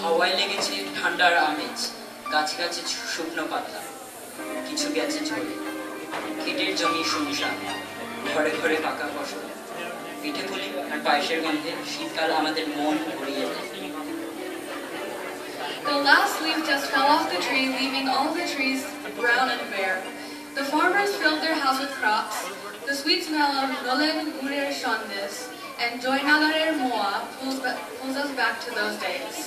হাওয়ায় লেগেছে ঠান্ডার আমেজ, গাছে গাছে শুকনো পাতা, কিছু গেছে ঝরে। ক্ষেতের জমি শুনশান, ঘরে ঘরে পাকা ফসল, পিঠে পুলি আর পায়েসের গন্ধে শীতকাল আমাদের মন ভরিয়ে দেয়। The last leaf just fell off the tree, leaving all the trees brown and bare. The farmers filled their house with crops. The sweet smell of Nolen Gurir Shondes and Joynagarer Moa pulls us back to those days.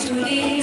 Churi